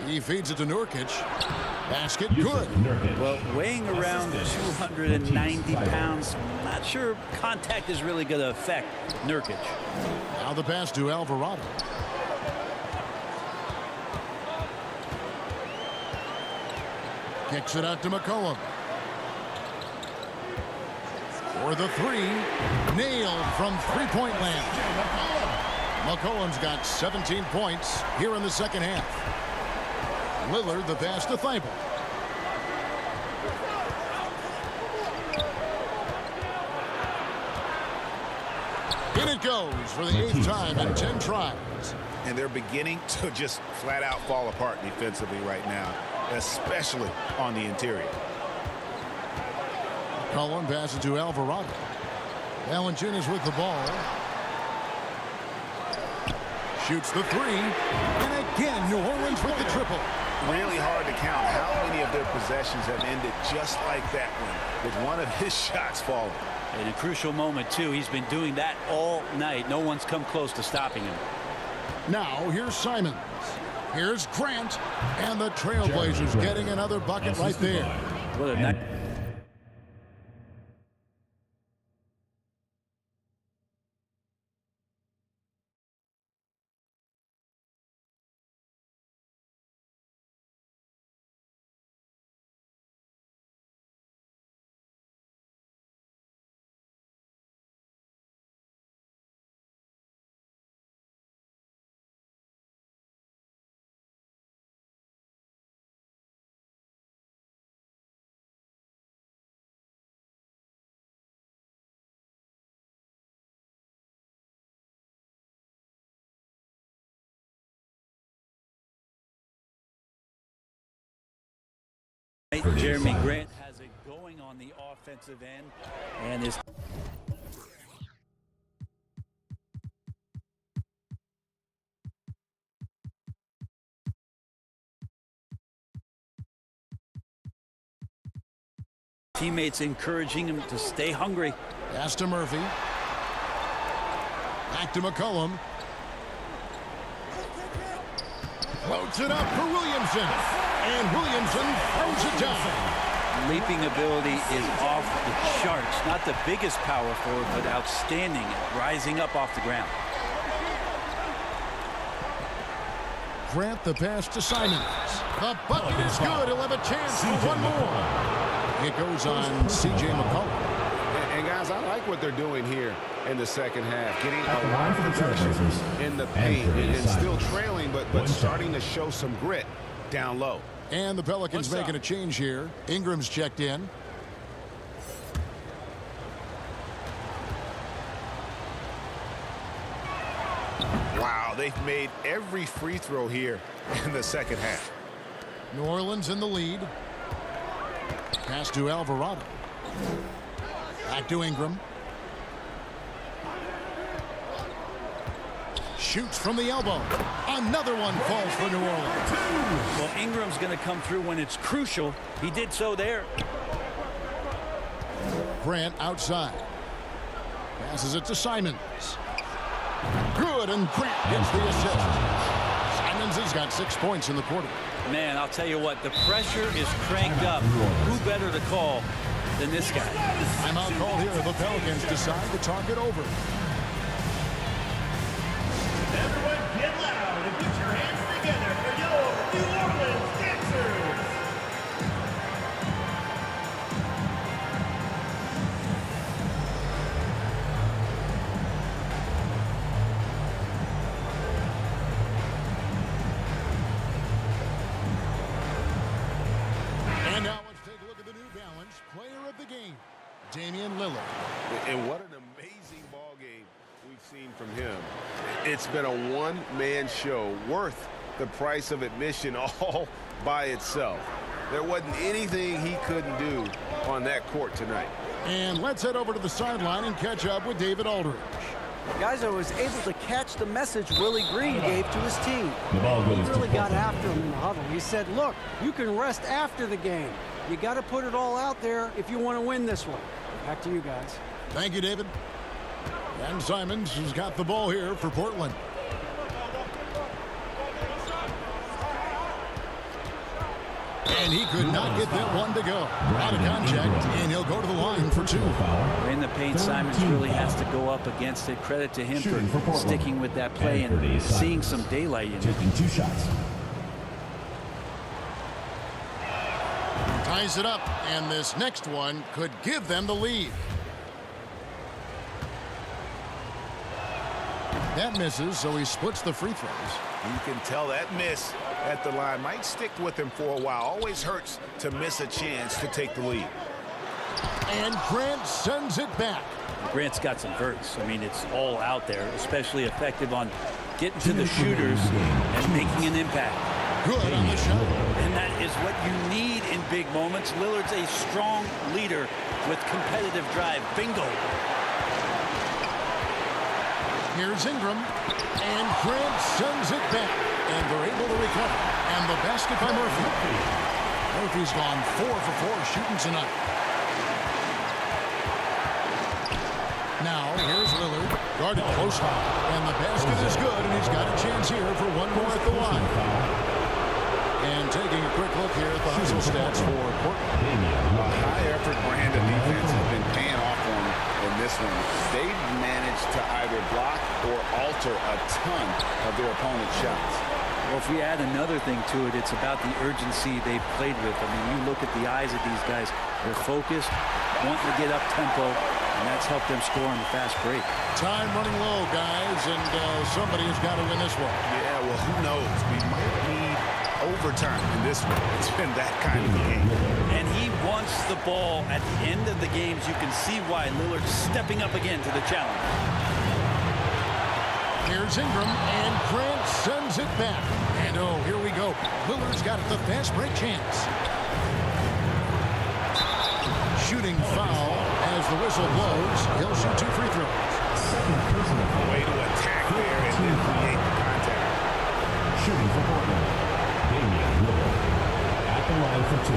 Speaker 1: He feeds it to Nurkic. Basket good.
Speaker 3: Well, weighing around 290 pounds, not sure contact is really going to affect Nurkic.
Speaker 1: Now the pass to Alvarado. Kicks it out to McCollum. For the 3. Nailed from three-point land. McCollum's got 17 points here in the second half. Lillard the pass to Thibault. In it goes for the 8th time in 10 tries.
Speaker 2: And they're beginning to just flat out fall apart defensively right now, especially on the interior.
Speaker 1: Cullen passes to Alvarado. Valanciunas with the ball. Shoots the 3. And again, New Orleans with the triple.
Speaker 2: Really hard to count how many of their possessions have ended just like that one, with one of his shots falling.
Speaker 3: In a crucial moment, too. He's been doing that all night. No one's come close to stopping him.
Speaker 1: Now, here's Simons. Here's Grant. And the Trailblazers getting another bucket right there.
Speaker 3: What a night. Jeremy Grant has it going on the offensive end, and his teammates encouraging him to stay hungry.
Speaker 1: Pass to Murphy. Back to McCollum. Floats it up for Williamson. And Williamson throws it down.
Speaker 3: Leaping ability is off the charts. Not the biggest power forward, but outstanding at rising up off the ground.
Speaker 1: Grant the pass to Simons. The bucket is good. He'll have a chance for one more. It goes on C.J. McCollum.
Speaker 2: And guys, I like what they're doing here in the second half. Getting a lot of production in the paint and still trailing, but starting to show some grit down low.
Speaker 1: And the Pelicans making a change here. Ingram's checked in.
Speaker 2: Wow, they've made every free throw here in the second half.
Speaker 1: New Orleans in the lead. Pass to Alvarado. Back to Ingram. Shoots from the elbow. Another one falls for New Orleans.
Speaker 3: Well, Ingram's going to come through when it's crucial. He did so there.
Speaker 1: Grant outside. Passes it to Simons. Good, and Grant gets the assist. Simons has got 6 points in the quarter.
Speaker 3: Man, I'll tell you what, the pressure is cranked up. Who better to call than this guy?
Speaker 1: Timeout call here. The Pelicans decide to talk it over.
Speaker 11: Everyone get loud and put your hands together for your New Orleans dancers.
Speaker 1: And now let's take a look at the New Balance player of the game, Damian Lillard.
Speaker 2: And what an amazing ball game we've seen from him. It's been a one-man show worth the price of admission all by itself. There wasn't anything he couldn't do on that court tonight.
Speaker 1: And let's head over to the sideline and catch up with David Aldridge.
Speaker 6: Guys, I was able to catch the message Willie Green gave to his team.
Speaker 4: The ball goes
Speaker 6: He really
Speaker 4: to
Speaker 6: got
Speaker 4: Portland.
Speaker 6: after him in the huddle. He said, look, you can rest after the game. You got to put it all out there if you want to win this one. Back to you guys.
Speaker 1: Thank you, David. And Simons has got the ball here for Portland. And he could not get that one to go. Out of contact, and he'll go to the line for 2.
Speaker 3: In the paint, Simons really has to go up against it. Credit to him for sticking with that play and seeing some daylight in it.
Speaker 4: Taking 2 shots.
Speaker 1: Ties it up, and this next one could give them the lead. That misses, so he splits the free throws.
Speaker 2: You can tell that miss at the line might stick with him for a while. Always hurts to miss a chance to take the lead.
Speaker 1: And Grant sends it back.
Speaker 3: Grant's got some verts. I mean, it's all out there, especially effective on getting to the shooters and making an impact.
Speaker 1: Good on the shot.
Speaker 3: And that is what you need in big moments. Lillard's a strong leader with competitive drive. Bingo.
Speaker 1: Here's Ingram. And Grant sends it back. And they're able to recover. And the basket by Murphy. Murphy's gone 4 for 4 shooting tonight. Now, here's Lillard, guarded close high, and the basket is good, and he's got a chance here for one more at the line. And taking a quick look here at the hustle stats for Portland.
Speaker 2: A high-effort brand of defense has been paying off on them in this one. They've managed to either block or alter a ton of their opponent's shots.
Speaker 3: Well, if we add another thing to it, it's about the urgency they've played with. I mean, you look at the eyes of these guys. They're focused, wanting to get up tempo, and that's helped them score on the fast break.
Speaker 1: Time running low, guys, and somebody has got to win this one.
Speaker 2: Yeah, well, who knows? We might need overtime in this one. It's been that kind of a game.
Speaker 3: And he wants the ball at the end of the games. You can see why Lillard's stepping up again to the challenge.
Speaker 1: Here's Ingram, and Grant sends it back. And oh, here we go. Lillard's got the fast break chance. Shooting foul as the whistle blows. He'll shoot 2 free throws.
Speaker 2: Way to attack there and then create the contact.
Speaker 4: Shooting for Portland, Damian Lillard at the line for 2.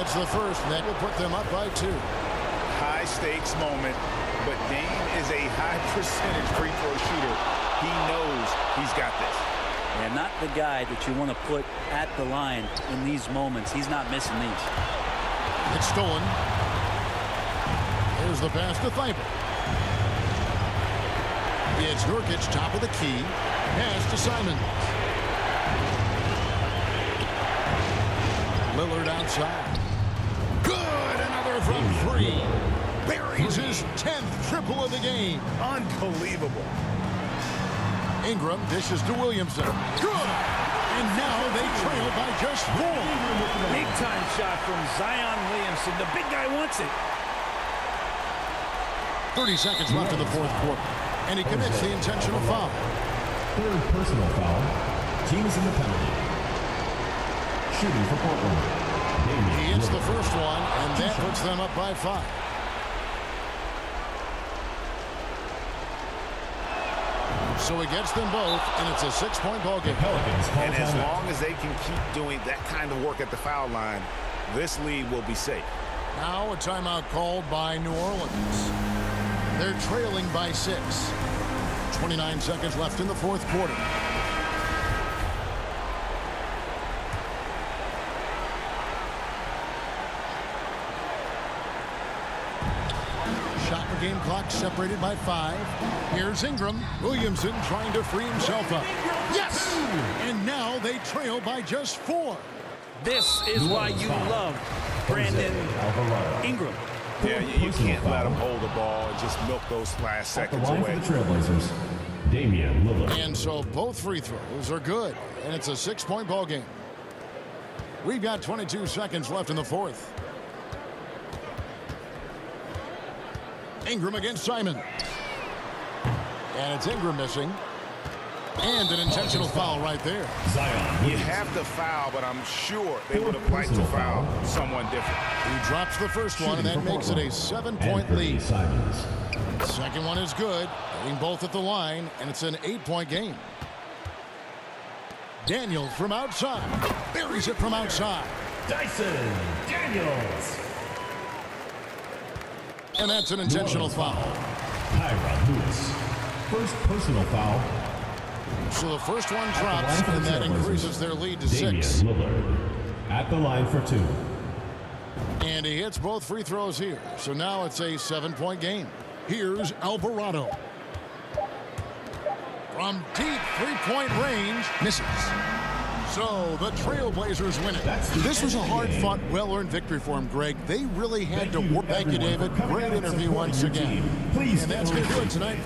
Speaker 1: It's the first, and that will put them up by 2.
Speaker 2: High stakes moment, but Dame is a high percentage free throw shooter. He knows he's got this.
Speaker 3: And not the guy that you want to put at the line in these moments. He's not missing these.
Speaker 1: It's stolen. Here's the pass to Thibault. It's Nurkic, top of the key. Pass to Simon. Lillard outside. Good! Another from 3. Buries his 10th triple of the game.
Speaker 2: Unbelievable.
Speaker 1: Ingram dishes to Williamson. Good! And now they trail by just 4.
Speaker 3: Big time shot from Zion Williamson. The big guy wants it.
Speaker 1: 30 seconds left in the 4th quarter. And he commits the intentional foul.
Speaker 4: 3rd personal foul. Team is in the penalty. Shooting for Portland, Damian
Speaker 1: He hits the
Speaker 4: Lillard.
Speaker 1: first one, and that puts them up by 5. So he gets them both, and it's a 6-point ball game.
Speaker 4: Pelicans call
Speaker 2: And as
Speaker 4: timeout.
Speaker 2: long as they can keep doing that kind of work at the foul line, this lead will be safe.
Speaker 1: Now a timeout called by New Orleans. They're trailing by 6. 29 seconds left in the 4th quarter. Shot per game clock separated by 5. Here's Ingram. Williamson trying to free himself up. Yes! And now they trail by just 4.
Speaker 3: This is why you love Brandon Ingram.
Speaker 2: Yeah, you can't let him hold the ball and just milk those last
Speaker 4: At the
Speaker 2: seconds
Speaker 4: line
Speaker 2: away.
Speaker 4: for the Trailblazers, Damian Lillard.
Speaker 1: And so both free throws are good. And it's a 6-point ball game. We've got 22 seconds left in the 4th. Ingram against Simon. And it's Ingram missing. And an intentional foul right there.
Speaker 4: Zion
Speaker 2: You have to foul, but I'm sure they would have liked to foul someone different.
Speaker 1: He drops the first one, and that makes it a 7-point lead.
Speaker 4: Simons.
Speaker 1: Second one is good. Getting both at the line, and it's an 8-point game. Daniel from outside. Buries it from outside.
Speaker 11: Dyson Daniels.
Speaker 1: And that's an intentional foul.
Speaker 4: Tyron Lewis. First personal foul.
Speaker 1: So the first one drops, and that increases their lead to 6.
Speaker 4: Damian Lillard at the line for 2.
Speaker 1: And he hits both free throws here. So now it's a 7-point game. Here's Alvarado. From deep 3-point range, misses. So the Trailblazers win it. This was a hard-fought, well-earned victory for them, Greg. They really had to work. Thank you, David. Great interview once again. And that's going to do it tonight.